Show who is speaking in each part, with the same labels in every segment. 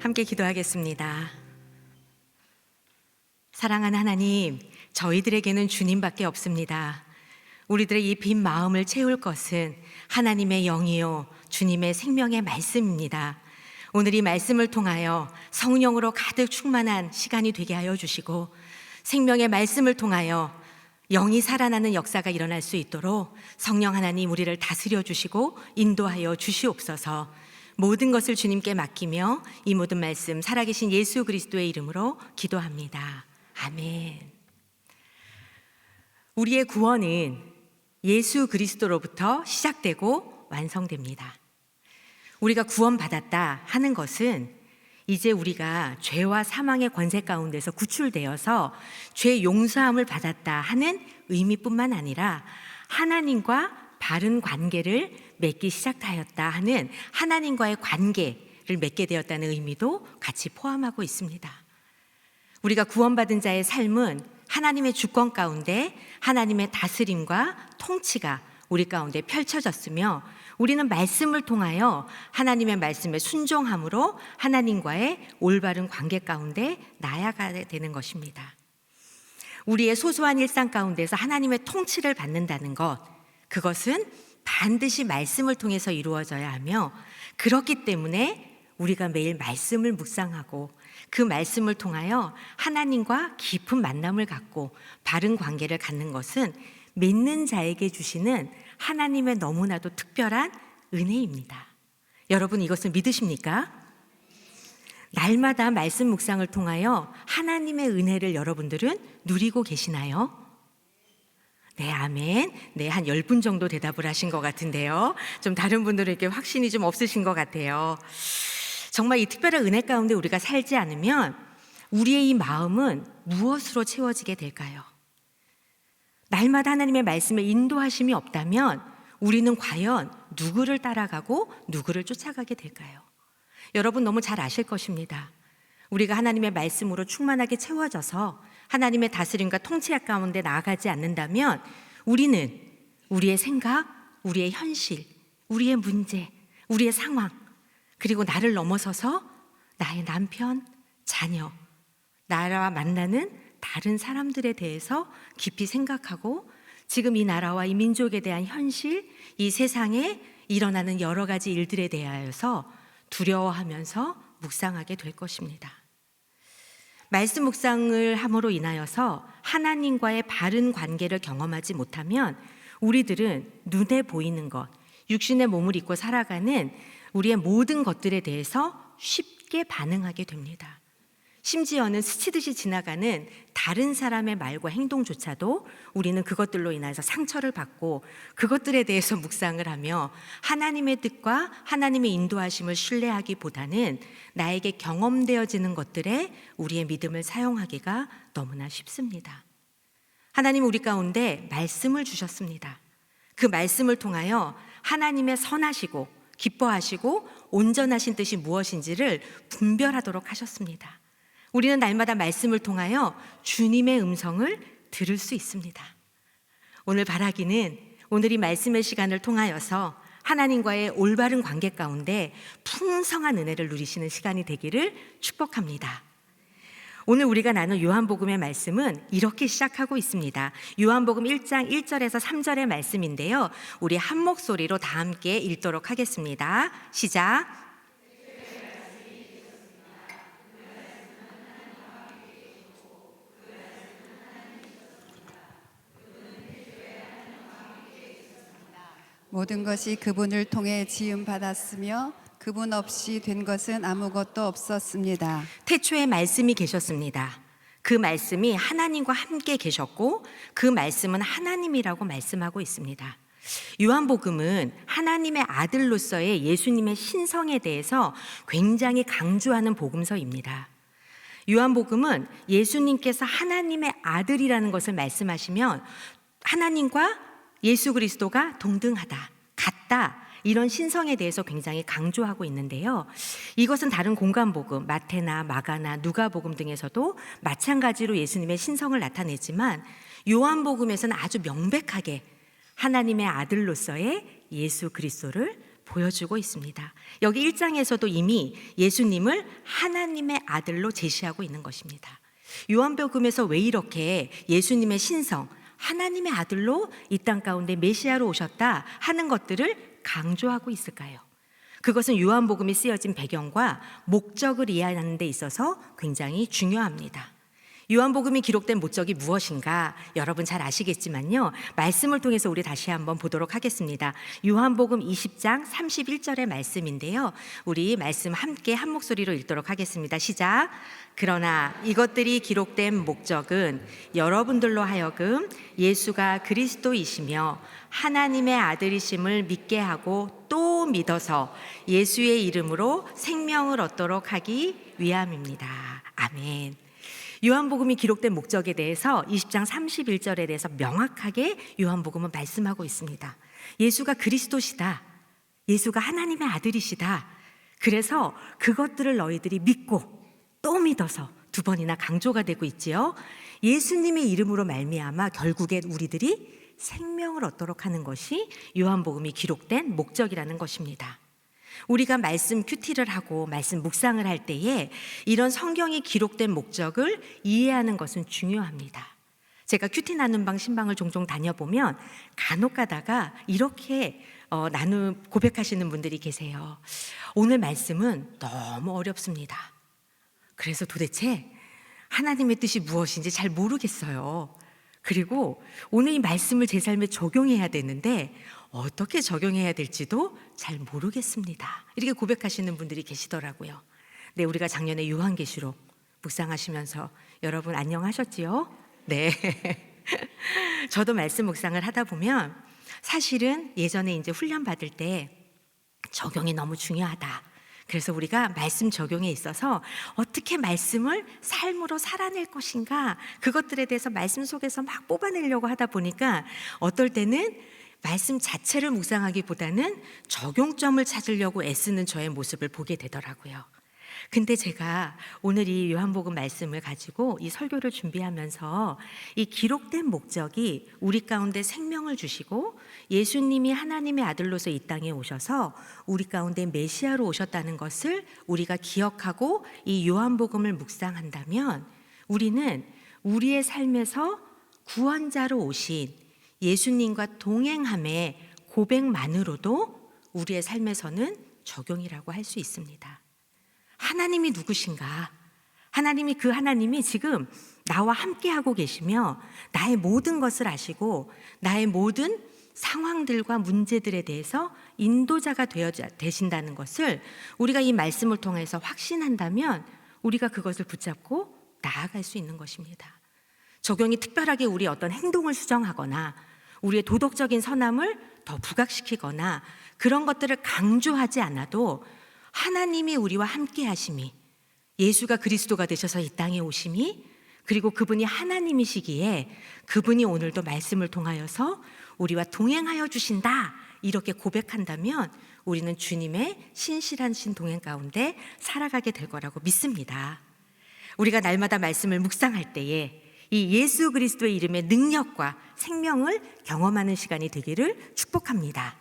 Speaker 1: 함께 기도하겠습니다. 사랑하는 하나님, 저희들에게는 주님밖에 없습니다. 우리들의 이 빈 마음을 채울 것은 하나님의 영이요 주님의 생명의 말씀입니다. 오늘 이 말씀을 통하여 성령으로 가득 충만한 시간이 되게 하여 주시고, 생명의 말씀을 통하여 영이 살아나는 역사가 일어날 수 있도록 성령 하나님 우리를 다스려 주시고 인도하여 주시옵소서. 모든 것을 주님께 맡기며 이 모든 말씀 살아계신 예수 그리스도의 이름으로 기도합니다. 아멘. 우리의 구원은 예수 그리스도로부터 시작되고 완성됩니다. 우리가 구원받았다 하는 것은 이제 우리가 죄와 사망의 권세 가운데서 구출되어서 죄 용서함을 받았다 하는 의미뿐만 아니라 하나님과 바른 관계를 맺기 시작하였다 하는 하나님과의 관계를 맺게 되었다는 의미도 같이 포함하고 있습니다. 우리가 구원받은 자의 삶은 하나님의 주권 가운데 하나님의 다스림과 통치가 우리 가운데 펼쳐졌으며, 우리는 말씀을 통하여 하나님의 말씀에 순종함으로 하나님과의 올바른 관계 가운데 나아가야 되는 것입니다. 우리의 소소한 일상 가운데서 하나님의 통치를 받는다는 것, 그것은 반드시 말씀을 통해서 이루어져야 하며, 그렇기 때문에 우리가 매일 말씀을 묵상하고 그 말씀을 통하여 하나님과 깊은 만남을 갖고 바른 관계를 갖는 것은 믿는 자에게 주시는 하나님의 너무나도 특별한 은혜입니다. 여러분, 이것을 믿으십니까? 날마다 말씀 묵상을 통하여 하나님의 은혜를 여러분들은 누리고 계시나요? 네, 아멘. 네, 한 10분 정도 대답을 하신 것 같은데요. 좀 다른 분들은 이렇게 확신이 좀 없으신 것 같아요. 정말 이 특별한 은혜 가운데 우리가 살지 않으면 우리의 이 마음은 무엇으로 채워지게 될까요? 날마다 하나님의 말씀에 인도하심이 없다면 우리는 과연 누구를 따라가고 누구를 쫓아가게 될까요? 여러분 너무 잘 아실 것입니다. 우리가 하나님의 말씀으로 충만하게 채워져서 하나님의 다스림과 통치 가운데 나아가지 않는다면 우리는 우리의 생각, 우리의 현실, 우리의 문제, 우리의 상황, 그리고 나를 넘어서서 나의 남편, 자녀, 나와 만나는 다른 사람들에 대해서 깊이 생각하고 지금 이 나라와 이 민족에 대한 현실, 이 세상에 일어나는 여러 가지 일들에 대하여서 두려워하면서 묵상하게 될 것입니다. 말씀 묵상을 함으로 인하여서 하나님과의 바른 관계를 경험하지 못하면 우리들은 눈에 보이는 것, 육신의 몸을 입고 살아가는 우리의 모든 것들에 대해서 쉽게 반응하게 됩니다. 심지어는 스치듯이 지나가는 다른 사람의 말과 행동조차도 우리는 그것들로 인해서 상처를 받고 그것들에 대해서 묵상을 하며 하나님의 뜻과 하나님의 인도하심을 신뢰하기보다는 나에게 경험되어지는 것들에 우리의 믿음을 사용하기가 너무나 쉽습니다. 하나님 우리 가운데 말씀을 주셨습니다. 그 말씀을 통하여 하나님의 선하시고 기뻐하시고 온전하신 뜻이 무엇인지를 분별하도록 하셨습니다. 우리는 날마다 말씀을 통하여 주님의 음성을 들을 수 있습니다. 오늘 바라기는 오늘 이 말씀의 시간을 통하여서 하나님과의 올바른 관계 가운데 풍성한 은혜를 누리시는 시간이 되기를 축복합니다. 오늘 우리가 나눌 요한복음의 말씀은 이렇게 시작하고 있습니다. 요한복음 1장 1절에서 3절의 말씀인데요, 우리 한 목소리로 다 함께 읽도록 하겠습니다. 시작.
Speaker 2: 모든 것이 그분을 통해 지음 받았으며 그분 없이 된 것은 아무것도 없었습니다.
Speaker 1: 태초에 말씀이 계셨습니다. 그 말씀이 하나님과 함께 계셨고 그 말씀은 하나님이라고 말씀하고 있습니다. 요한복음은 하나님의 아들로서의 예수님의 신성에 대해서 굉장히 강조하는 복음서입니다. 요한복음은 예수님께서 하나님의 아들이라는 것을 말씀하시면 하나님과 예수 그리스도가 동등하다, 같다, 이런 신성에 대해서 굉장히 강조하고 있는데요, 이것은 다른 공관복음 마태나 마가나 누가복음 등에서도 마찬가지로 예수님의 신성을 나타내지만 요한복음에서는 아주 명백하게 하나님의 아들로서의 예수 그리스도를 보여주고 있습니다. 여기 1장에서도 이미 예수님을 하나님의 아들로 제시하고 있는 것입니다. 요한복음에서 왜 이렇게 예수님의 신성, 하나님의 아들로 이 땅 가운데 메시아로 오셨다 하는 것들을 강조하고 있을까요? 그것은 요한복음이 쓰여진 배경과 목적을 이해하는 데 있어서 굉장히 중요합니다. 요한복음이 기록된 목적이 무엇인가 여러분 잘 아시겠지만요. 말씀을 통해서 우리 다시 한번 보도록 하겠습니다. 요한복음 20장 31절의 말씀인데요. 우리 말씀 함께 한 목소리로 읽도록 하겠습니다. 시작. 그러나 이것들이 기록된 목적은 여러분들로 하여금 예수가 그리스도이시며 하나님의 아들이심을 믿게 하고 또 믿어서 예수의 이름으로 생명을 얻도록 하기 위함입니다. 아멘. 요한복음이 기록된 목적에 대해서 20장 31절에 대해서 명확하게 요한복음은 말씀하고 있습니다. 예수가 그리스도시다. 예수가 하나님의 아들이시다. 그래서 그것들을 너희들이 믿고 또 믿어서 두 번이나 강조가 되고 있지요. 예수님의 이름으로 말미암아 결국엔 우리들이 생명을 얻도록 하는 것이 요한복음이 기록된 목적이라는 것입니다. 우리가 말씀 큐티를 하고 말씀 묵상을 할 때에 이런 성경이 기록된 목적을 이해하는 것은 중요합니다. 제가 큐티 나눔 방 신방을 종종 다녀보면 간혹 가다가 이렇게 고백하시는 분들이 계세요. 오늘 말씀은 너무 어렵습니다. 그래서 도대체 하나님의 뜻이 무엇인지 잘 모르겠어요. 그리고 오늘 이 말씀을 제 삶에 적용해야 되는데 어떻게 적용해야 될지도 잘 모르겠습니다. 이렇게 고백하시는 분들이 계시더라고요. 네, 우리가 작년에 요한계시록 묵상하시면서 여러분 안녕하셨지요? 네. 저도 말씀 묵상을 하다 보면 사실은 예전에 이제 훈련 받을 때 적용이 너무 중요하다. 그래서 우리가 말씀 적용에 있어서 어떻게 말씀을 삶으로 살아낼 것인가 그것들에 대해서 말씀 속에서 막 뽑아내려고 하다 보니까 어떨 때는 말씀 자체를 묵상하기보다는 적용점을 찾으려고 애쓰는 저의 모습을 보게 되더라고요. 근데 제가 오늘 이 요한복음 말씀을 가지고 이 설교를 준비하면서 이 기록된 목적이 우리 가운데 생명을 주시고 예수님이 하나님의 아들로서 이 땅에 오셔서 우리 가운데 메시아로 오셨다는 것을 우리가 기억하고 이 요한복음을 묵상한다면 우리는 우리의 삶에서 구원자로 오신 예수님과 동행함의 고백만으로도 우리의 삶에서는 적용이라고 할 수 있습니다. 하나님이 누구신가? 그 하나님이 지금 나와 함께하고 계시며 나의 모든 것을 아시고 나의 모든 상황들과 문제들에 대해서 인도자가 되신다는 것을 우리가 이 말씀을 통해서 확신한다면 우리가 그것을 붙잡고 나아갈 수 있는 것입니다. 적용이 특별하게 우리의 어떤 행동을 수정하거나 우리의 도덕적인 선함을 더 부각시키거나 그런 것들을 강조하지 않아도 하나님이 우리와 함께 하심이 예수가 그리스도가 되셔서 이 땅에 오심이 그리고 그분이 하나님이시기에 그분이 오늘도 말씀을 통하여서 우리와 동행하여 주신다 이렇게 고백한다면 우리는 주님의 신실한 동행 가운데 살아가게 될 거라고 믿습니다. 우리가 날마다 말씀을 묵상할 때에 이 예수 그리스도의 이름의 능력과 생명을 경험하는 시간이 되기를 축복합니다.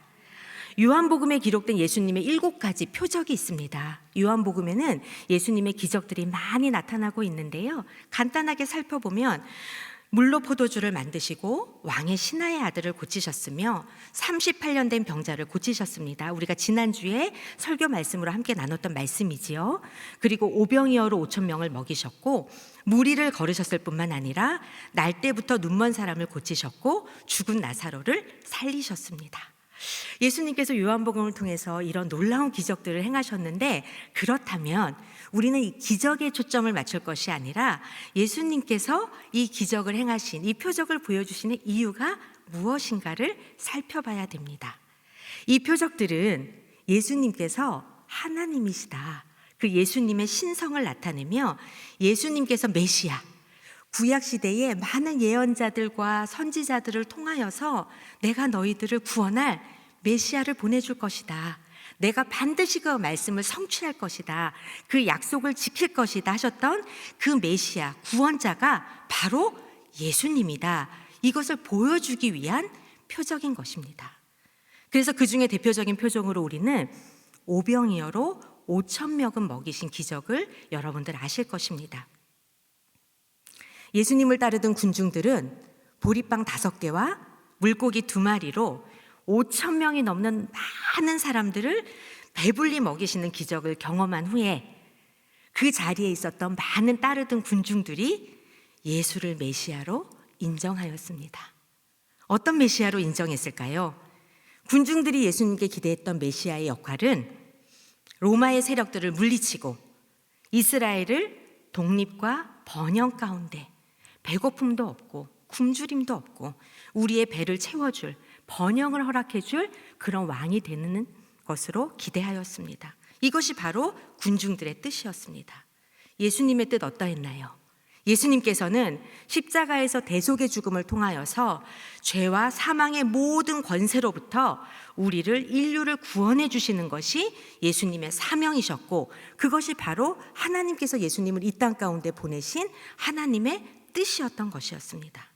Speaker 1: 요한복음에 기록된 예수님의 7가지 표적이 있습니다. 요한복음에는 예수님의 기적들이 많이 나타나고 있는데요. 간단하게 살펴보면 물로 포도주를 만드시고 왕의 신하의 아들을 고치셨으며 38년 된 병자를 고치셨습니다. 우리가 지난주에 설교 말씀으로 함께 나눴던 말씀이지요. 그리고 오병이어로 5천 명을 먹이셨고 무리를 걸으셨을 뿐만 아니라 날 때부터 눈먼 사람을 고치셨고 죽은 나사로를 살리셨습니다. 예수님께서 요한복음을 통해서 이런 놀라운 기적들을 행하셨는데 그렇다면 우리는 이 기적에 초점을 맞출 것이 아니라 예수님께서 이 기적을 행하신 이 표적을 보여주시는 이유가 무엇인가를 살펴봐야 됩니다. 이 표적들은 예수님께서 하나님이시다. 그 예수님의 신성을 나타내며 예수님께서 메시아, 구약시대에 많은 예언자들과 선지자들을 통하여서 내가 너희들을 구원할 메시아를 보내줄 것이다. 내가 반드시 그 말씀을 성취할 것이다. 그 약속을 지킬 것이다 하셨던 그 메시아, 구원자가 바로 예수님이다. 이것을 보여주기 위한 표적인 것입니다. 그래서 그 중에 대표적인 표적으로 우리는 오병이어로 5,000명은 먹이신 기적을 여러분들 아실 것입니다. 예수님을 따르던 군중들은 보리빵 5개와 물고기 2마리로 5,000명이 넘는 많은 사람들을 배불리 먹이시는 기적을 경험한 후에 그 자리에 있었던 많은 따르던 군중들이 예수를 메시아로 인정하였습니다. 어떤 메시아로 인정했을까요? 군중들이 예수님께 기대했던 메시아의 역할은 로마의 세력들을 물리치고 이스라엘을 독립과 번영 가운데 배고픔도 없고 굶주림도 없고 우리의 배를 채워줄, 번영을 허락해줄 그런 왕이 되는 것으로 기대하였습니다. 이것이 바로 군중들의 뜻이었습니다. 예수님의 뜻 어떠했나요? 예수님께서는 십자가에서 대속의 죽음을 통하여서 죄와 사망의 모든 권세로부터 인류를 구원해 주시는 것이 예수님의 사명이셨고, 그것이 바로 하나님께서 예수님을 이 땅 가운데 보내신 하나님의 뜻이었던 것이었습니다.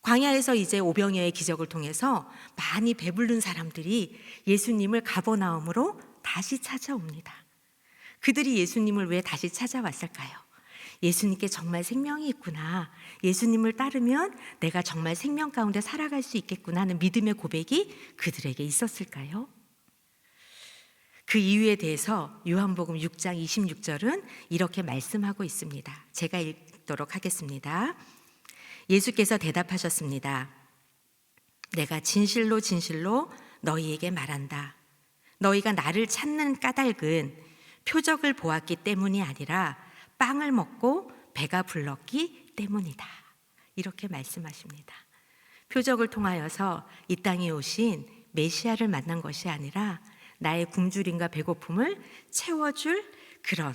Speaker 1: 광야에서 이제 오병이어의 기적을 통해서 많이 배부른 사람들이 예수님을 가버나움으로 다시 찾아옵니다. 그들이 예수님을 왜 다시 찾아왔을까요? 예수님께 정말 생명이 있구나, 예수님을 따르면 내가 정말 생명 가운데 살아갈 수 있겠구나 하는 믿음의 고백이 그들에게 있었을까요? 그 이유에 대해서 요한복음 6장 26절은 이렇게 말씀하고 있습니다. 제가 읽도록 하겠습니다. 예수께서 대답하셨습니다. 내가 진실로 진실로 너희에게 말한다. 너희가 나를 찾는 까닭은 표적을 보았기 때문이 아니라 빵을 먹고 배가 불렀기 때문이다. 이렇게 말씀하십니다. 표적을 통하여서 이 땅에 오신 메시아를 만난 것이 아니라 나의 굶주림과 배고픔을 채워줄 그런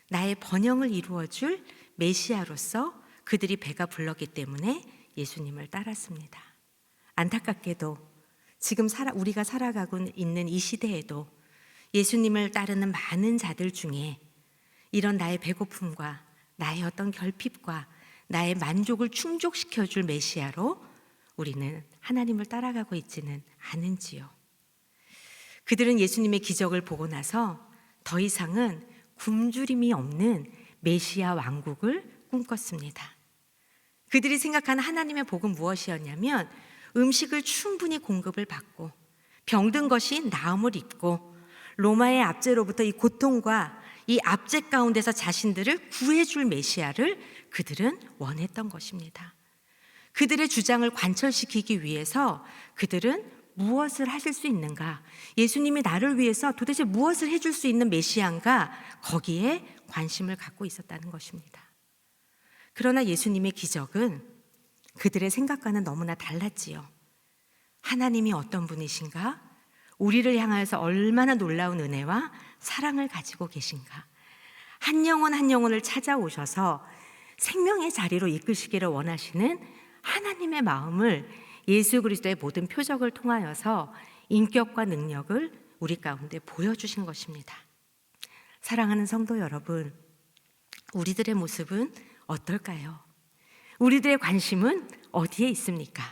Speaker 1: 나의 번영을 이루어줄 메시아로서 그들이 배가 불렀기 때문에 예수님을 따랐습니다. 안타깝게도 지금 우리가 살아가고 있는 이 시대에도 예수님을 따르는 많은 자들 중에 이런 나의 배고픔과 나의 어떤 결핍과 나의 만족을 충족시켜줄 메시아로 우리는 하나님을 따라가고 있지는 않은지요. 그들은 예수님의 기적을 보고 나서 더 이상은 굶주림이 없는 메시아 왕국을 꿈꿨습니다. 그들이 생각한 하나님의 복은 무엇이었냐면 음식을 충분히 공급을 받고 병든 것이 나음을 입고 로마의 압제로부터 이 고통과 이 압제 가운데서 자신들을 구해줄 메시아를 그들은 원했던 것입니다. 그들의 주장을 관철시키기 위해서 그들은 무엇을 하실 수 있는가, 예수님이 나를 위해서 도대체 무엇을 해줄 수 있는 메시아인가, 거기에 관심을 갖고 있었다는 것입니다. 그러나 예수님의 기적은 그들의 생각과는 너무나 달랐지요. 하나님이 어떤 분이신가? 우리를 향하여서 얼마나 놀라운 은혜와 사랑을 가지고 계신가? 한 영혼 한 영혼을 찾아오셔서 생명의 자리로 이끄시기를 원하시는 하나님의 마음을 예수 그리스도의 모든 표적을 통하여서 인격과 능력을 우리 가운데 보여주신 것입니다. 사랑하는 성도 여러분, 우리들의 모습은 어떨까요? 우리들의 관심은 어디에 있습니까?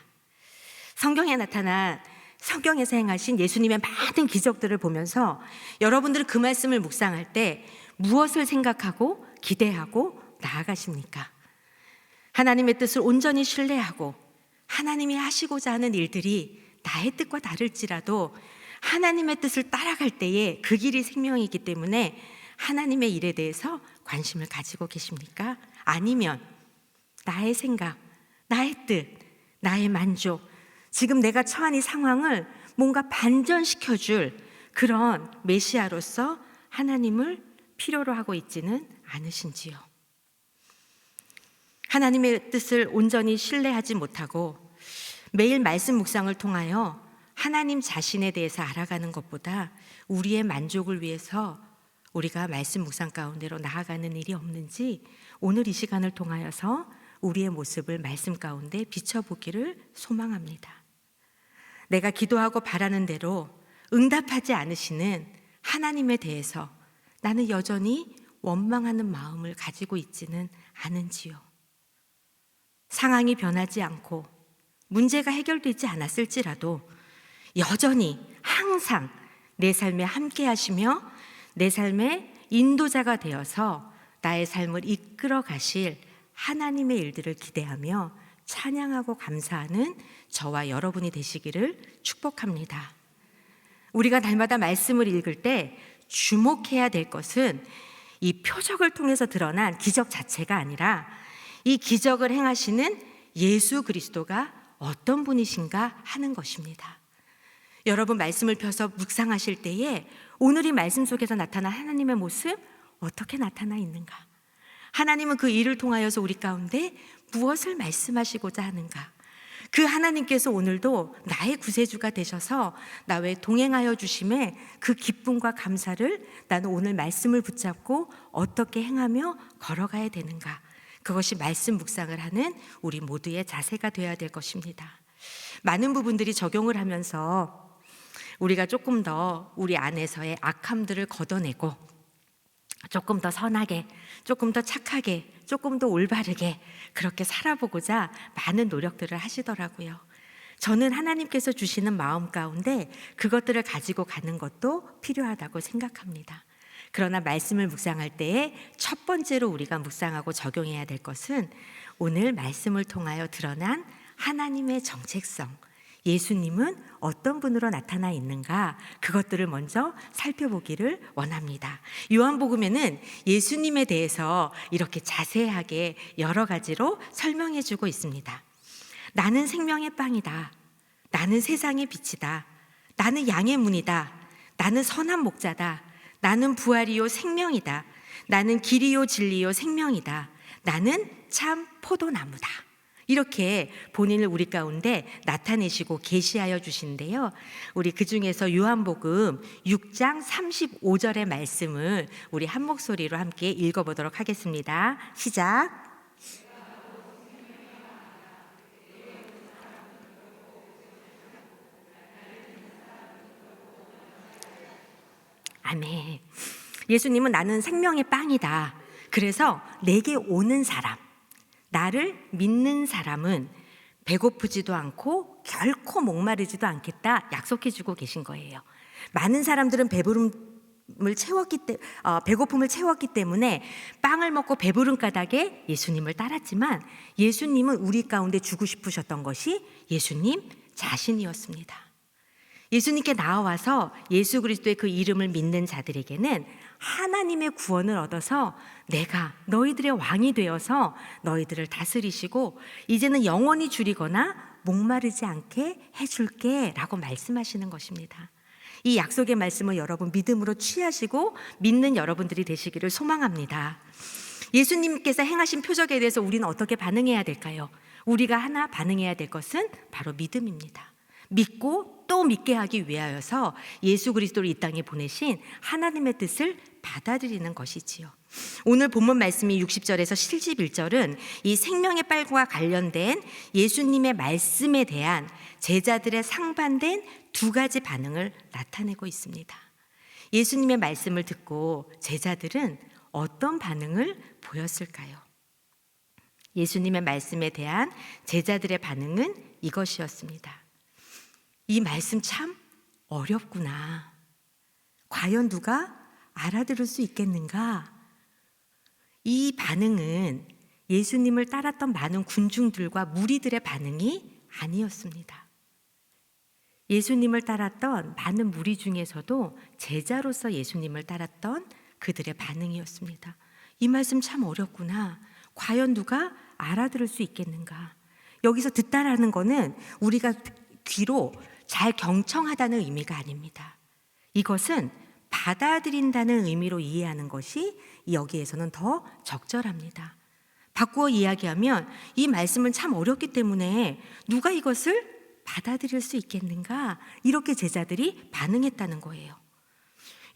Speaker 1: 성경에 나타난 성경에서 행하신 예수님의 많은 기적들을 보면서 여러분들은 그 말씀을 묵상할 때 무엇을 생각하고 기대하고 나아가십니까? 하나님의 뜻을 온전히 신뢰하고 하나님이 하시고자 하는 일들이 나의 뜻과 다를지라도 하나님의 뜻을 따라갈 때에 그 길이 생명이기 때문에 하나님의 일에 대해서 관심을 가지고 계십니까? 아니면 나의 생각, 나의 뜻, 나의 만족, 지금 내가 처한 이 상황을 뭔가 반전시켜줄 그런 메시아로서 하나님을 필요로 하고 있지는 않으신지요? 하나님의 뜻을 온전히 신뢰하지 못하고 매일 말씀 묵상을 통하여 하나님 자신에 대해서 알아가는 것보다 우리의 만족을 위해서 우리가 말씀 묵상 가운데로 나아가는 일이 없는지 오늘 이 시간을 통하여서 우리의 모습을 말씀 가운데 비춰보기를 소망합니다. 내가 기도하고 바라는 대로 응답하지 않으시는 하나님에 대해서 나는 여전히 원망하는 마음을 가지고 있지는 않은지요. 상황이 변하지 않고 문제가 해결되지 않았을지라도 여전히 항상 내 삶에 함께 하시며 내 삶의 인도자가 되어서 나의 삶을 이끌어 가실 하나님의 일들을 기대하며 찬양하고 감사하는 저와 여러분이 되시기를 축복합니다. 우리가 날마다 말씀을 읽을 때 주목해야 될 것은 이 표적을 통해서 드러난 기적 자체가 아니라 이 기적을 행하시는 예수 그리스도가 어떤 분이신가 하는 것입니다. 여러분 말씀을 펴서 묵상하실 때에 오늘 이 말씀 속에서 나타난 하나님의 모습 어떻게 나타나 있는가? 하나님은 그 일을 통하여서 우리 가운데 무엇을 말씀하시고자 하는가? 그 하나님께서 오늘도 나의 구세주가 되셔서 나와 동행하여 주심에 그 기쁨과 감사를 나는 오늘 말씀을 붙잡고 어떻게 행하며 걸어가야 되는가? 그것이 말씀 묵상을 하는 우리 모두의 자세가 되어야 될 것입니다. 많은 부분들이 적용을 하면서 우리가 조금 더 우리 안에서의 악함들을 걷어내고 조금 더 선하게, 조금 더 착하게, 조금 더 올바르게 그렇게 살아보고자 많은 노력들을 하시더라고요. 저는 하나님께서 주시는 마음 가운데 그것들을 가지고 가는 것도 필요하다고 생각합니다. 그러나 말씀을 묵상할 때에 첫 번째로 우리가 묵상하고 적용해야 될 것은 오늘 말씀을 통하여 드러난 하나님의 정체성, 예수님은 어떤 분으로 나타나 있는가, 그것들을 먼저 살펴보기를 원합니다. 요한복음에는 예수님에 대해서 이렇게 자세하게 여러 가지로 설명해 주고 있습니다. 나는 생명의 빵이다. 나는 세상의 빛이다. 나는 양의 문이다. 나는 선한 목자다. 나는 부활이요 생명이다. 나는 길이요 진리요 생명이다. 나는 참 포도나무다. 이렇게 본인을 우리 가운데 나타내시고 계시하여 주시는데요. 우리 그중에서 요한복음 6장 35절의 말씀을 우리 한 목소리로 함께 읽어보도록 하겠습니다. 시작. 아멘. 예수님은 나는 생명의 빵이다. 그래서 내게 오는 사람, 나를 믿는 사람은 배고프지도 않고 결코 목마르지도 않겠다 약속해 주고 계신 거예요. 많은 사람들은 배고픔을 채웠기 때문에 빵을 먹고 배부른 까닭에 예수님을 따랐지만 예수님은 우리 가운데 주고 싶으셨던 것이 예수님 자신이었습니다. 예수님께 나와서 예수 그리스도의 그 이름을 믿는 자들에게는 하나님의 구원을 얻어서 내가 너희들의 왕이 되어서 너희들을 다스리시고 이제는 영원히 줄이거나 목마르지 않게 해줄게 라고 말씀하시는 것입니다. 이 약속의 말씀을 여러분 믿음으로 취하시고 믿는 여러분들이 되시기를 소망합니다. 예수님께서 행하신 표적에 대해서 우리는 어떻게 반응해야 될까요? 우리가 하나 반응해야 될 것은 바로 믿음입니다. 믿고 또 믿게 하기 위하여서 예수 그리스도를 이 땅에 보내신 하나님의 뜻을 받아들이는 것이지요. 오늘 본문 말씀이 60절에서 71절은 이 생명의 빨과 관련된 예수님의 말씀에 대한 제자들의 상반된 두 가지 반응을 나타내고 있습니다. 예수님의 말씀을 듣고 제자들은 어떤 반응을 보였을까요? 예수님의 말씀에 대한 제자들의 반응은 이것이었습니다. 이 말씀 참 어렵구나. 과연 누가 알아들을 수 있겠는가? 이 반응은 예수님을 따랐던 많은 군중들과 무리들의 반응이 아니었습니다. 예수님을 따랐던 많은 무리 중에서도 제자로서 예수님을 따랐던 그들의 반응이었습니다. 이 말씀 참 어렵구나. 과연 누가 알아들을 수 있겠는가? 여기서 듣다라는 거는 우리가 귀로 잘 경청하다는 의미가 아닙니다. 이것은 받아들인다는 의미로 이해하는 것이 여기에서는 더 적절합니다. 바꾸어 이야기하면 이 말씀은 참 어렵기 때문에 누가 이것을 받아들일 수 있겠는가? 이렇게 제자들이 반응했다는 거예요.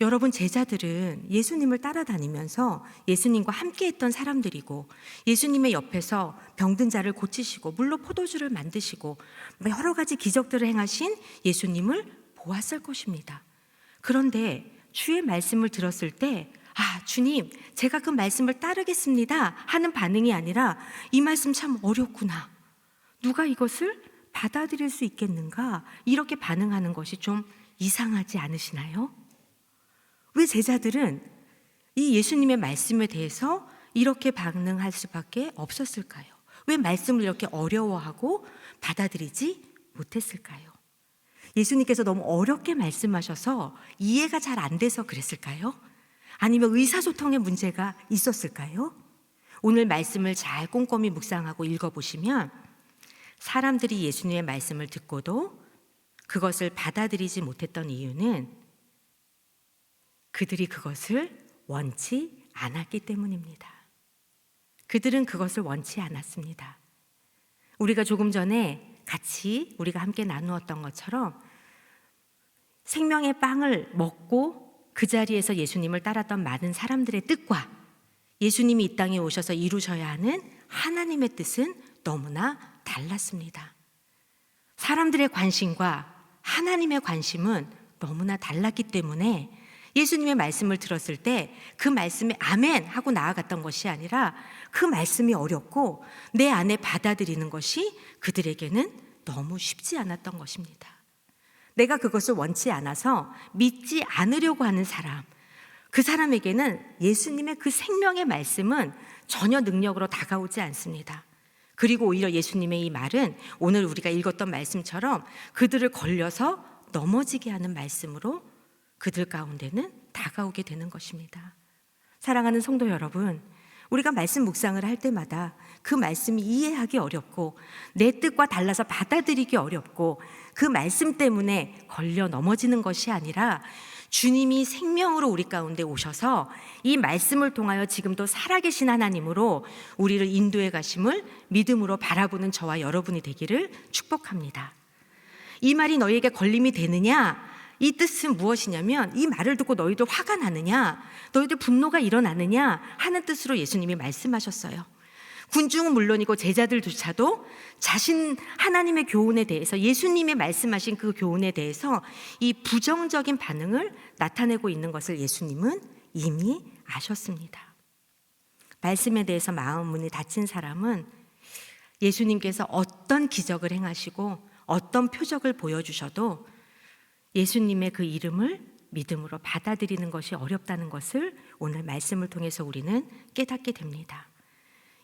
Speaker 1: 여러분, 제자들은 예수님을 따라다니면서 예수님과 함께했던 사람들이고 예수님의 옆에서 병든 자를 고치시고 물로 포도주를 만드시고 여러 가지 기적들을 행하신 예수님을 보았을 것입니다. 그런데 주의 말씀을 들었을 때 주님, 제가 그 말씀을 따르겠습니다 하는 반응이 아니라 이 말씀 참 어렵구나. 누가 이것을 받아들일 수 있겠는가? 이렇게 반응하는 것이 좀 이상하지 않으시나요? 왜 제자들은 이 예수님의 말씀에 대해서 이렇게 반응할 수밖에 없었을까요? 왜 말씀을 이렇게 어려워하고 받아들이지 못했을까요? 예수님께서 너무 어렵게 말씀하셔서 이해가 잘 안 돼서 그랬을까요? 아니면 의사소통에 문제가 있었을까요? 오늘 말씀을 잘 꼼꼼히 묵상하고 읽어보시면 사람들이 예수님의 말씀을 듣고도 그것을 받아들이지 못했던 이유는 그들이 그것을 원치 않았기 때문입니다. 그들은 그것을 원치 않았습니다. 우리가 조금 전에 같이 우리가 함께 나누었던 것처럼 생명의 빵을 먹고 그 자리에서 예수님을 따랐던 많은 사람들의 뜻과 예수님이 이 땅에 오셔서 이루셔야 하는 하나님의 뜻은 너무나 달랐습니다. 사람들의 관심과 하나님의 관심은 너무나 달랐기 때문에 예수님의 말씀을 들었을 때 그 말씀에 아멘 하고 나아갔던 것이 아니라 그 말씀이 어렵고 내 안에 받아들이는 것이 그들에게는 너무 쉽지 않았던 것입니다. 내가 그것을 원치 않아서 믿지 않으려고 하는 사람, 그 사람에게는 예수님의 그 생명의 말씀은 전혀 능력으로 다가오지 않습니다. 그리고 오히려 예수님의 이 말은 오늘 우리가 읽었던 말씀처럼 그들을 걸려서 넘어지게 하는 말씀으로 그들 가운데는 다가오게 되는 것입니다. 사랑하는 성도 여러분, 우리가 말씀 묵상을 할 때마다 그 말씀이 이해하기 어렵고 내 뜻과 달라서 받아들이기 어렵고 그 말씀 때문에 걸려 넘어지는 것이 아니라 주님이 생명으로 우리 가운데 오셔서 이 말씀을 통하여 지금도 살아계신 하나님으로 우리를 인도해 가심을 믿음으로 바라보는 저와 여러분이 되기를 축복합니다. 이 말이 너희에게 걸림이 되느냐? 이 뜻은 무엇이냐면 이 말을 듣고 너희들 화가 나느냐, 너희들 분노가 일어나느냐 하는 뜻으로 예수님이 말씀하셨어요. 군중은 물론이고 제자들조차도 자신 하나님의 교훈에 대해서 예수님이 말씀하신 그 교훈에 대해서 이 부정적인 반응을 나타내고 있는 것을 예수님은 이미 아셨습니다. 말씀에 대해서 마음 문이 닫힌 사람은 예수님께서 어떤 기적을 행하시고 어떤 표적을 보여주셔도 예수님의 그 이름을 믿음으로 받아들이는 것이 어렵다는 것을 오늘 말씀을 통해서 우리는 깨닫게 됩니다.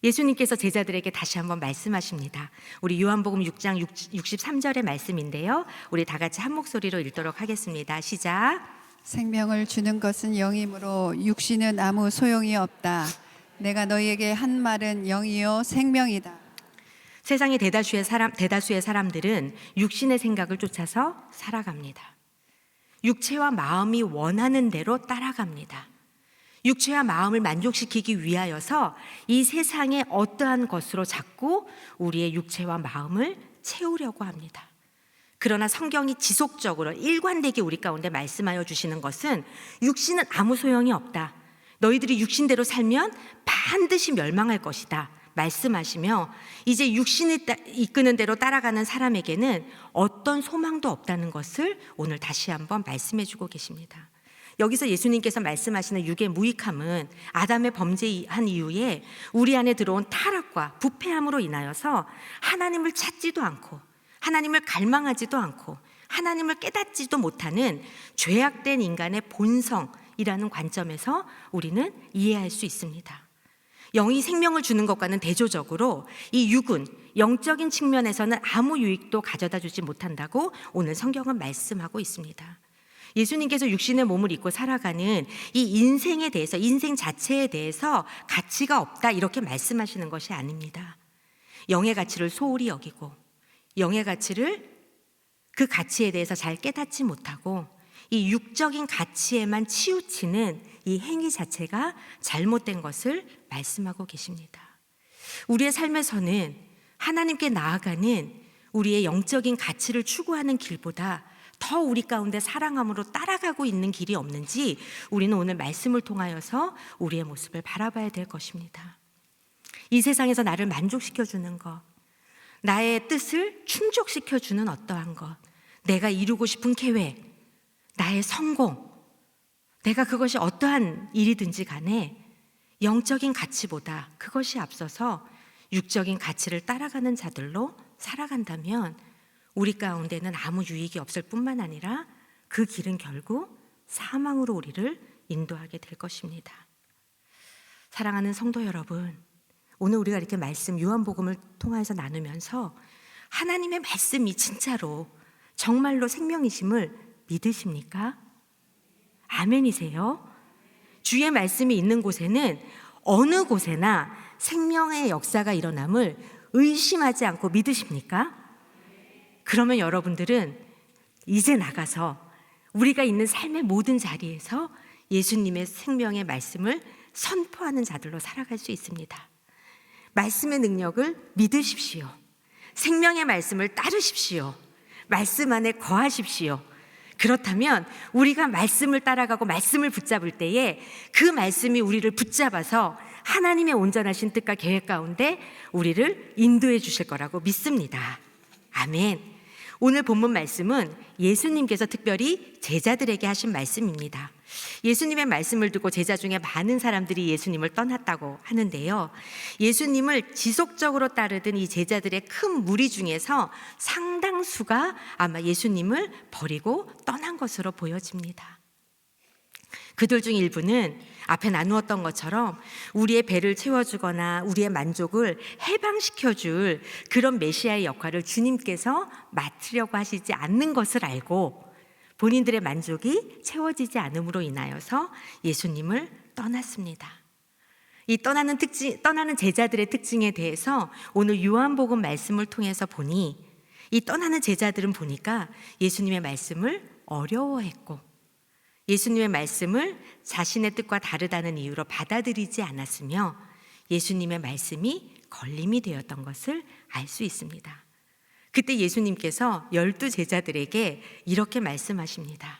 Speaker 1: 예수님께서 제자들에게 다시 한번 말씀하십니다. 우리 요한복음 6장 63절의 말씀인데요. 우리 다 같이 한 목소리로 읽도록 하겠습니다. 시작.
Speaker 2: 생명을 주는 것은 영이므로 육신은 아무 소용이 없다. 내가 너희에게 한 말은 영이요 생명이다.
Speaker 1: 세상의 대다수의 사람들은 육신의 생각을 쫓아서 살아갑니다. 육체와 마음이 원하는 대로 따라갑니다. 육체와 마음을 만족시키기 위하여서 이 세상의 어떠한 것으로 자꾸 우리의 육체와 마음을 채우려고 합니다. 그러나 성경이 지속적으로 일관되게 우리 가운데 말씀하여 주시는 것은 육신은 아무 소용이 없다. 너희들이 육신대로 살면 반드시 멸망할 것이다. 말씀하시며 이제 육신이 이끄는 대로 따라가는 사람에게는 어떤 소망도 없다는 것을 오늘 다시 한번 말씀해 주고 계십니다. 여기서 예수님께서 말씀하시는 육의 무익함은 아담의 범죄한 이후에 우리 안에 들어온 타락과 부패함으로 인하여서 하나님을 찾지도 않고 하나님을 갈망하지도 않고 하나님을 깨닫지도 못하는 죄악된 인간의 본성이라는 관점에서 우리는 이해할 수 있습니다. 영이 생명을 주는 것과는 대조적으로 이 육은 영적인 측면에서는 아무 유익도 가져다 주지 못한다고 오늘 성경은 말씀하고 있습니다. 예수님께서 육신의 몸을 입고 살아가는 이 인생에 대해서, 인생 자체에 대해서 가치가 없다 이렇게 말씀하시는 것이 아닙니다. 영의 가치를 소홀히 여기고 영의 가치를 그 가치에 대해서 잘 깨닫지 못하고 이 육적인 가치에만 치우치는 이 행위 자체가 잘못된 것을 말씀하고 계십니다. 우리의 삶에서는 하나님께 나아가는 우리의 영적인 가치를 추구하는 길보다 더 우리 가운데 사랑함으로 따라가고 있는 길이 없는지 우리는 오늘 말씀을 통하여서 우리의 모습을 바라봐야 될 것입니다. 이 세상에서 나를 만족시켜주는 것, 나의 뜻을 충족시켜주는 어떠한 것, 내가 이루고 싶은 계획, 나의 성공, 내가 그것이 어떠한 일이든지 간에 영적인 가치보다 그것이 앞서서 육적인 가치를 따라가는 자들로 살아간다면 우리 가운데는 아무 유익이 없을 뿐만 아니라 그 길은 결국 사망으로 우리를 인도하게 될 것입니다. 사랑하는 성도 여러분, 오늘 우리가 이렇게 말씀 요한복음을 통해서 나누면서 하나님의 말씀이 진짜로 정말로 생명이심을 믿으십니까? 아멘이세요? 주의 말씀이 있는 곳에는 어느 곳에나 생명의 역사가 일어남을 의심하지 않고 믿으십니까? 그러면 여러분들은 이제 나가서 우리가 있는 삶의 모든 자리에서 예수님의 생명의 말씀을 선포하는 자들로 살아갈 수 있습니다. 말씀의 능력을 믿으십시오. 생명의 말씀을 따르십시오. 말씀 안에 거하십시오. 그렇다면 우리가 말씀을 따라가고 말씀을 붙잡을 때에 그 말씀이 우리를 붙잡아서 하나님의 온전하신 뜻과 계획 가운데 우리를 인도해 주실 거라고 믿습니다. 아멘. 오늘 본문 말씀은 예수님께서 특별히 제자들에게 하신 말씀입니다. 예수님의 말씀을 듣고 제자 중에 많은 사람들이 예수님을 떠났다고 하는데요. 예수님을 지속적으로 따르던 이 제자들의 큰 무리 중에서 상당수가 아마 예수님을 버리고 떠난 것으로 보여집니다. 그들 중 일부는 앞에 나누었던 것처럼 우리의 배를 채워주거나 우리의 만족을 해방시켜줄 그런 메시아의 역할을 주님께서 맡으려고 하시지 않는 것을 알고 본인들의 만족이 채워지지 않음으로 인하여서 예수님을 떠났습니다. 이 떠나는 제자들의 특징에 대해서 오늘 요한복음 말씀을 통해서 보니 이 떠나는 제자들은 보니까 예수님의 말씀을 어려워했고 예수님의 말씀을 자신의 뜻과 다르다는 이유로 받아들이지 않았으며 예수님의 말씀이 걸림이 되었던 것을 알 수 있습니다. 그때 예수님께서 12 제자들에게 이렇게 말씀하십니다.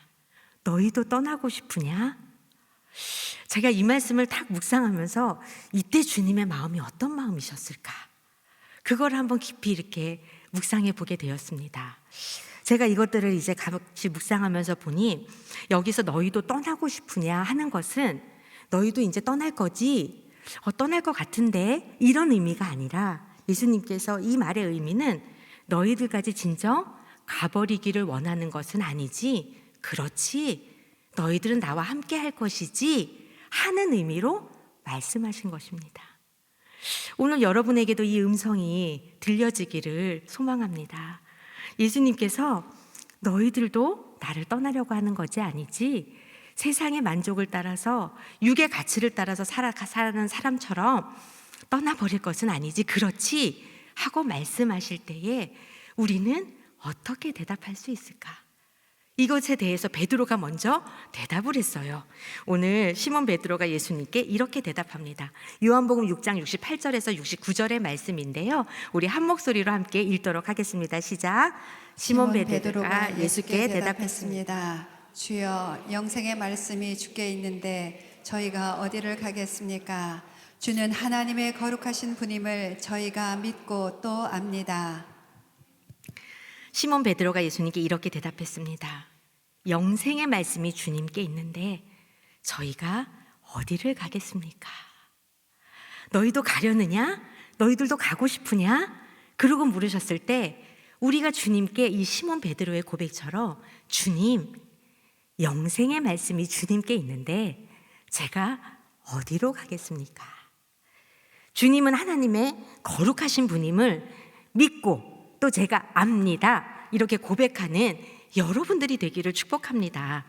Speaker 1: 너희도 떠나고 싶으냐? 제가 이 말씀을 딱 묵상하면서 이때 주님의 마음이 어떤 마음이셨을까? 그걸 한번 깊이 이렇게 묵상해 보게 되었습니다. 제가 이것들을 이제 같이 묵상하면서 보니 여기서 너희도 떠나고 싶으냐 하는 것은 너희도 이제 떠날 거지? 떠날 것 같은데 이런 의미가 아니라 예수님께서 이 말의 의미는 너희들까지 진정 가버리기를 원하는 것은 아니지 그렇지 너희들은 나와 함께 할 것이지 하는 의미로 말씀하신 것입니다. 오늘 여러분에게도 이 음성이 들려지기를 소망합니다. 예수님께서 너희들도 나를 떠나려고 하는 것이 아니지 세상의 만족을 따라서 육의 가치를 따라서 살아가는 사람처럼 떠나버릴 것은 아니지 그렇지 하고 말씀하실 때에 우리는 어떻게 대답할 수 있을까? 이것에 대해서 베드로가 먼저 대답을 했어요. 오늘 시몬 베드로가 예수님께 이렇게 대답합니다. 요한복음 6장 68절에서 69절의 말씀인데요. 우리 한 목소리로 함께 읽도록 하겠습니다. 시작. 시몬 베드로가 예수께 대답했습니다.
Speaker 2: 주여, 영생의 말씀이 주께 있는데 저희가 어디를 가겠습니까? 주는 하나님의 거룩하신 분임을 저희가 믿고 또 압니다.
Speaker 1: 시몬 베드로가 예수님께 이렇게 대답했습니다. 영생의 말씀이 주님께 있는데 저희가 어디를 가겠습니까? 너희도 가려느냐? 너희들도 가고 싶으냐? 그러고 물으셨을 때 우리가 주님께 이 시몬 베드로의 고백처럼 주님, 영생의 말씀이 주님께 있는데 제가 어디로 가겠습니까? 주님은 하나님의 거룩하신 분임을 믿고 또 제가 압니다. 이렇게 고백하는 여러분들이 되기를 축복합니다.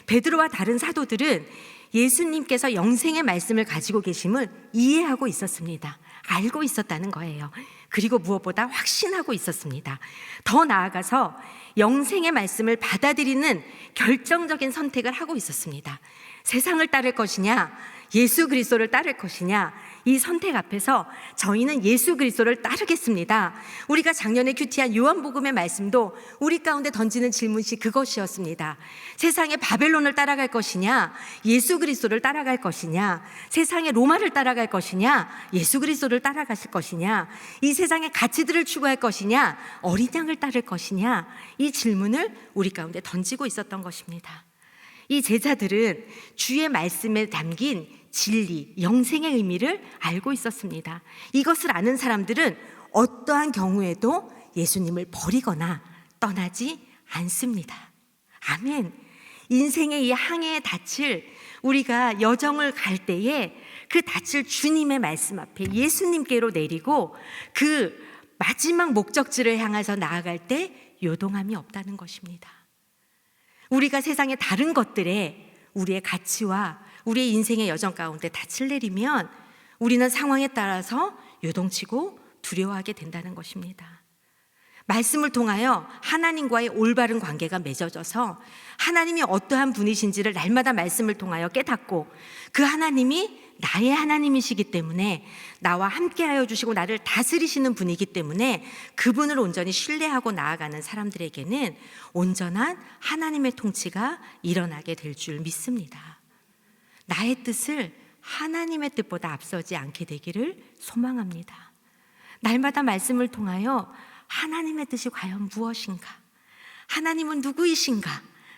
Speaker 1: 베드로와 다른 사도들은 예수님께서 영생의 말씀을 가지고 계심을 이해하고 있었습니다. 알고 있었다는 거예요. 그리고 무엇보다 확신하고 있었습니다. 더 나아가서 영생의 말씀을 받아들이는 결정적인 선택을 하고 있었습니다. 세상을 따를 것이냐, 예수 그리스도를 따를 것이냐, 이 선택 앞에서 저희는 예수 그리스도를 따르겠습니다. 우리가 작년에 큐티한 요한복음의 말씀도 우리 가운데 던지는 질문이 그것이었습니다. 세상의 바벨론을 따라갈 것이냐, 예수 그리스도를 따라갈 것이냐, 세상의 로마를 따라갈 것이냐, 예수 그리스도를 따라가실 것이냐, 이 세상의 가치들을 추구할 것이냐, 어린 양을 따를 것이냐, 이 질문을 우리 가운데 던지고 있었던 것입니다. 이 제자들은 주의 말씀에 담긴 진리, 영생의 의미를 알고 있었습니다. 이것을 아는 사람들은 어떠한 경우에도 예수님을 버리거나 떠나지 않습니다. 아멘. 인생의 이 항해의 닻을 우리가 여정을 갈 때에 그 닻을 주님의 말씀 앞에 예수님께로 내리고 그 마지막 목적지를 향해서 나아갈 때 요동함이 없다는 것입니다. 우리가 세상의 다른 것들에 우리의 가치와 우리의 인생의 여정 가운데 닻을 내리면 우리는 상황에 따라서 요동치고 두려워하게 된다는 것입니다. 말씀을 통하여 하나님과의 올바른 관계가 맺어져서 하나님이 어떠한 분이신지를 날마다 말씀을 통하여 깨닫고 그 하나님이 나의 하나님이시기 때문에 나와 함께하여 주시고 나를 다스리시는 분이기 때문에 그분을 온전히 신뢰하고 나아가는 사람들에게는 온전한 하나님의 통치가 일어나게 될 줄 믿습니다. 나의 뜻을 하나님의 뜻보다 앞서지 않게 되기를 소망합니다. 날마다 말씀을 통하여 하나님의 뜻이 과연 무엇인가? 하나님은 누구이신가?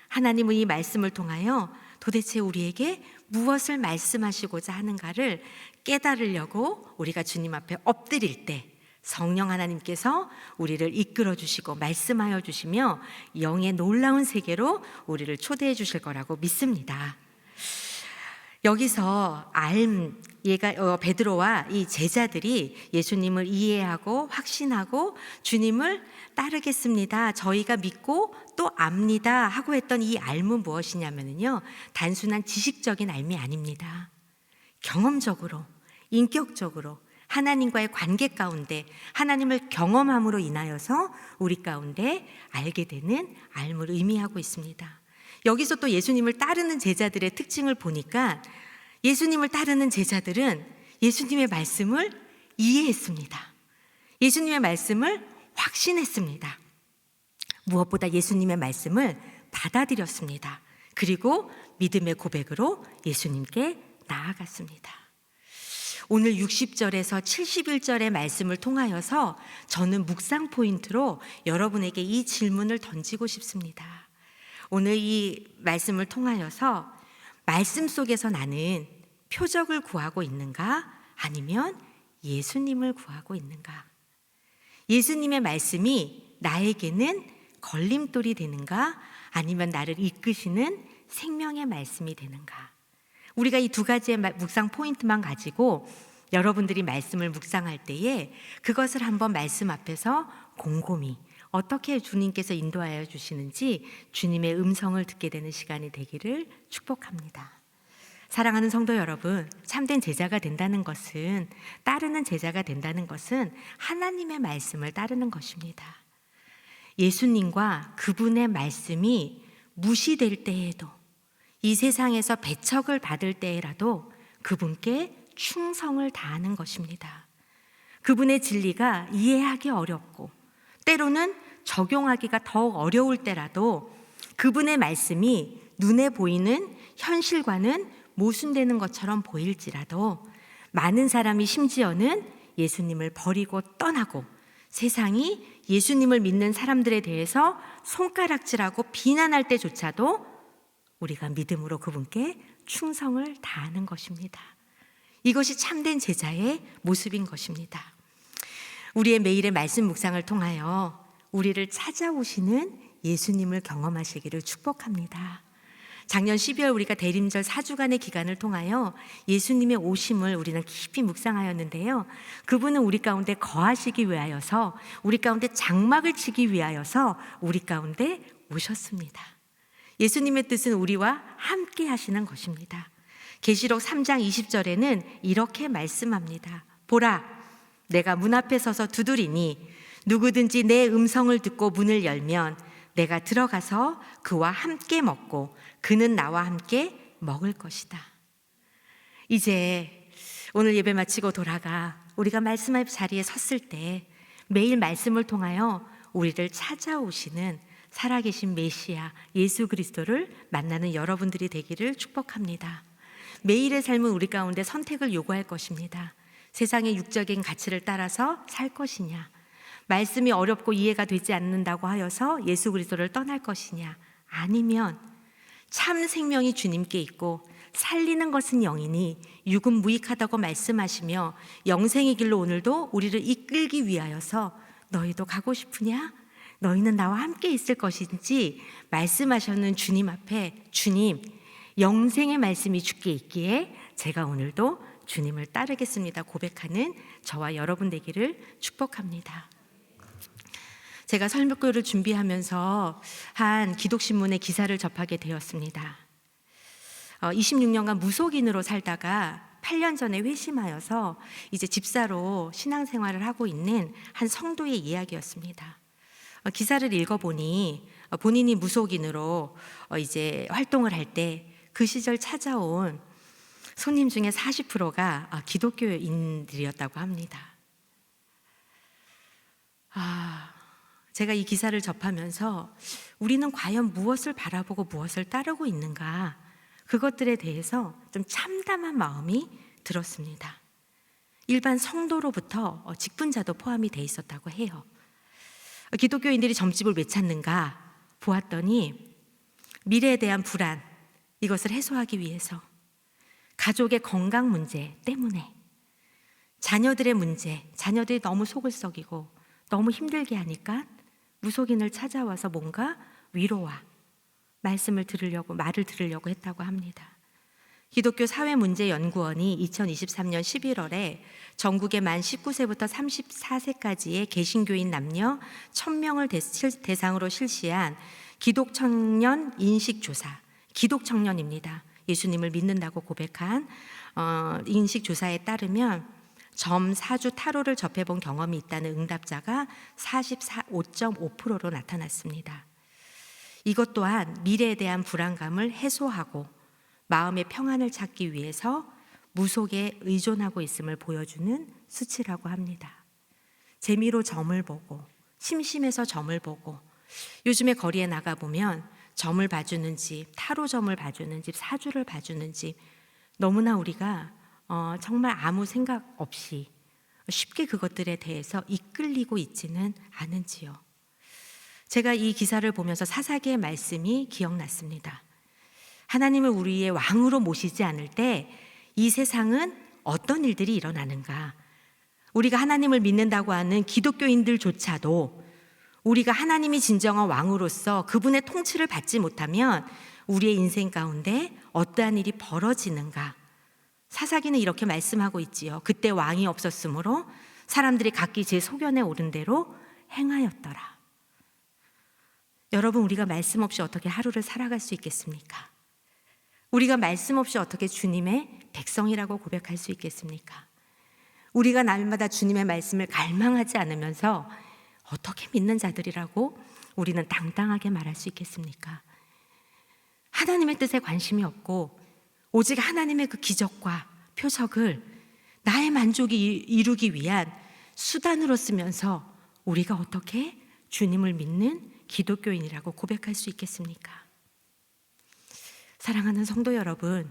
Speaker 1: 하나님은 이 말씀을 통하여 도대체 우리에게 무엇을 말씀하시고자 하는가를 깨달으려고 우리가 주님 앞에 엎드릴 때 성령 하나님께서 우리를 이끌어 주시고 말씀하여 주시며 영의 놀라운 세계로 우리를 초대해 주실 거라고 믿습니다. 여기서 베드로와 이 제자들이 예수님을 이해하고 확신하고 주님을 따르겠습니다. 저희가 믿고 또 압니다 하고 했던 이 알은 무엇이냐면요, 단순한 지식적인 알미 아닙니다. 경험적으로, 인격적으로 하나님과의 관계 가운데 하나님을 경험함으로 인하여서 우리 가운데 알게 되는 알을 의미하고 있습니다. 여기서 또 예수님을 따르는 제자들의 특징을 보니까 예수님을 따르는 제자들은 예수님의 말씀을 이해했습니다. 예수님의 말씀을 확신했습니다. 무엇보다 예수님의 말씀을 받아들였습니다. 그리고 믿음의 고백으로 예수님께 나아갔습니다. 오늘 60절에서 71절의 말씀을 통하여서 저는 묵상 포인트로 여러분에게 이 질문을 던지고 싶습니다. 오늘 이 말씀을 통하여서 말씀 속에서 나는 표적을 구하고 있는가? 아니면 예수님을 구하고 있는가? 예수님의 말씀이 나에게는 걸림돌이 되는가? 아니면 나를 이끄시는 생명의 말씀이 되는가? 우리가 이 두 가지의 묵상 포인트만 가지고 여러분들이 말씀을 묵상할 때에 그것을 한번 말씀 앞에서 곰곰이 어떻게 주님께서 인도하여 주시는지 주님의 음성을 듣게 되는 시간이 되기를 축복합니다. 사랑하는 성도 여러분, 참된 제자가 된다는 것은, 따르는 제자가 된다는 것은 하나님의 말씀을 따르는 것입니다. 예수님과 그분의 말씀이 무시될 때에도, 이 세상에서 배척을 받을 때라도 그분께 충성을 다하는 것입니다. 그분의 진리가 이해하기 어렵고 때로는 적용하기가 더욱 어려울 때라도 그분의 말씀이 눈에 보이는 현실과는 모순되는 것처럼 보일지라도 많은 사람이 심지어는 예수님을 버리고 떠나고 세상이 예수님을 믿는 사람들에 대해서 손가락질하고 비난할 때조차도 우리가 믿음으로 그분께 충성을 다하는 것입니다. 이것이 참된 제자의 모습인 것입니다. 우리의 매일의 말씀 묵상을 통하여 우리를 찾아오시는 예수님을 경험하시기를 축복합니다. 작년 12월 우리가 대림절 4주간의 기간을 통하여 예수님의 오심을 우리는 깊이 묵상하였는데요. 그분은 우리 가운데 거하시기 위하여서, 우리 가운데 장막을 치기 위하여서 우리 가운데 오셨습니다. 예수님의 뜻은 우리와 함께 하시는 것입니다. 계시록 3장 20절에는 이렇게 말씀합니다. 보라, 내가 문 앞에 서서 두드리니 누구든지 내 음성을 듣고 문을 열면 내가 들어가서 그와 함께 먹고 그는 나와 함께 먹을 것이다. 이제 오늘 예배 마치고 돌아가 우리가 말씀의 자리에 섰을 때 매일 말씀을 통하여 우리를 찾아오시는 살아계신 메시아 예수 그리스도를 만나는 여러분들이 되기를 축복합니다. 매일의 삶은 우리 가운데 선택을 요구할 것입니다. 세상의 육적인 가치를 따라서 살 것이냐, 말씀이 어렵고 이해가 되지 않는다고 하여서 예수 그리스도를 떠날 것이냐, 아니면 참 생명이 주님께 있고 살리는 것은 영이니 육은 무익하다고 말씀하시며 영생의 길로 오늘도 우리를 이끌기 위하여서 너희도 가고 싶으냐? 너희는 나와 함께 있을 것인지 말씀하셨는 주님 앞에 주님, 영생의 말씀이 주께 있기에 제가 오늘도 주님을 따르겠습니다 고백하는 저와 여러분 되기를 축복합니다. 제가 설교를 준비하면서 한 기독신문의 기사를 접하게 되었습니다. 26년간 무속인으로 살다가 8년 전에 회심하여서 이제 집사로 신앙생활을 하고 있는 한 성도의 이야기였습니다. 기사를 읽어보니 본인이 무속인으로 이제 활동을 할 때 그 시절 찾아온 손님 중에 40%가 기독교인들이었다고 합니다. 제가 이 기사를 접하면서 우리는 과연 무엇을 바라보고 무엇을 따르고 있는가, 그것들에 대해서 좀 참담한 마음이 들었습니다. 일반 성도로부터 직분자도 포함이 돼 있었다고 해요. 기독교인들이 점집을 왜 찾는가 보았더니 미래에 대한 불안, 이것을 해소하기 위해서, 가족의 건강 문제 때문에, 자녀들의 문제, 자녀들이 너무 속을 썩이고 너무 힘들게 하니까 무속인을 찾아와서 뭔가 위로와 말을 들으려고 했다고 합니다. 기독교 사회문제연구원이 2023년 11월에 전국의 만 19세부터 34세까지의 개신교인 남녀 1000명을 대상으로 실시한 기독청년 인식조사, 기독청년입니다. 예수님을 믿는다고 고백한 인식조사에 따르면 점 4주 타로를 접해본 경험이 있다는 응답자가 45.5%로 나타났습니다. 이것 또한 미래에 대한 불안감을 해소하고 마음의 평안을 찾기 위해서 무속에 의존하고 있음을 보여주는 수치라고 합니다. 재미로 점을 보고, 심심해서 점을 보고, 요즘에 거리에 나가보면 점을 봐주는 집, 타로점을 봐주는 집, 사주를 봐주는 집, 너무나 우리가 정말 아무 생각 없이 쉽게 그것들에 대해서 이끌리고 있지는 않은지요. 제가 이 기사를 보면서 사사기의 말씀이 기억났습니다. 하나님을 우리의 왕으로 모시지 않을 때 이 세상은 어떤 일들이 일어나는가? 우리가 하나님을 믿는다고 하는 기독교인들조차도 우리가 하나님이 진정한 왕으로서 그분의 통치를 받지 못하면 우리의 인생 가운데 어떠한 일이 벌어지는가? 사사기는 이렇게 말씀하고 있지요. 그때 왕이 없었으므로 사람들이 각기 제 소견에 오른 대로 행하였더라. 여러분, 우리가 말씀 없이 어떻게 하루를 살아갈 수 있겠습니까? 우리가 말씀 없이 어떻게 주님의 백성이라고 고백할 수 있겠습니까? 우리가 날마다 주님의 말씀을 갈망하지 않으면서 어떻게 믿는 자들이라고 우리는 당당하게 말할 수 있겠습니까? 하나님의 뜻에 관심이 없고 오직 하나님의 그 기적과 표적을 나의 만족이 이루기 위한 수단으로 쓰면서 우리가 어떻게 주님을 믿는 기독교인이라고 고백할 수 있겠습니까? 사랑하는 성도 여러분,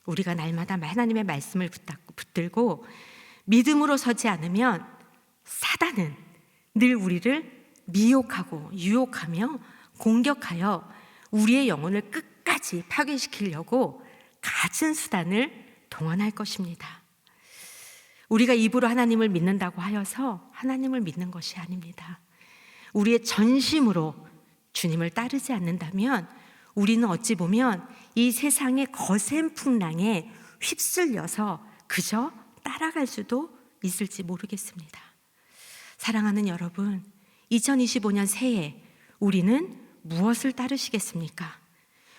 Speaker 1: 우리가 날마다 하나님의 말씀을 붙들고 믿음으로 서지 않으면 사단은 늘 우리를 미혹하고 유혹하며 공격하여 우리의 영혼을 끝까지 파괴시키려고 갖은 수단을 동원할 것입니다. 우리가 입으로 하나님을 믿는다고 하여서 하나님을 믿는 것이 아닙니다. 우리의 전심으로 주님을 따르지 않는다면 우리는 어찌 보면 이 세상의 거센 풍랑에 휩쓸려서 그저 따라갈 수도 있을지 모르겠습니다. 사랑하는 여러분, 2025년 새해 우리는 무엇을 따르시겠습니까?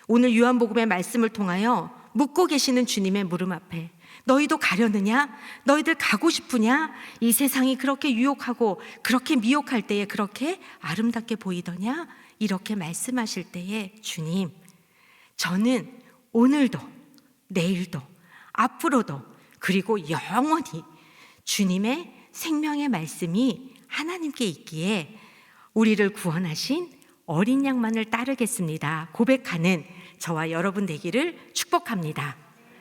Speaker 1: 오늘 요한복음의 말씀을 통하여 묻고 계시는 주님의 물음 앞에 너희도 가려느냐? 너희들 가고 싶으냐? 이 세상이 그렇게 유혹하고 그렇게 미혹할 때에 그렇게 아름답게 보이더냐? 이렇게 말씀하실 때에 주님, 저는 오늘도 내일도 앞으로도 그리고 영원히 주님의 생명의 말씀이 하나님께 있기에 우리를 구원하신 어린 양만을 따르겠습니다 고백하는 저와 여러분 되기를 축복합니다.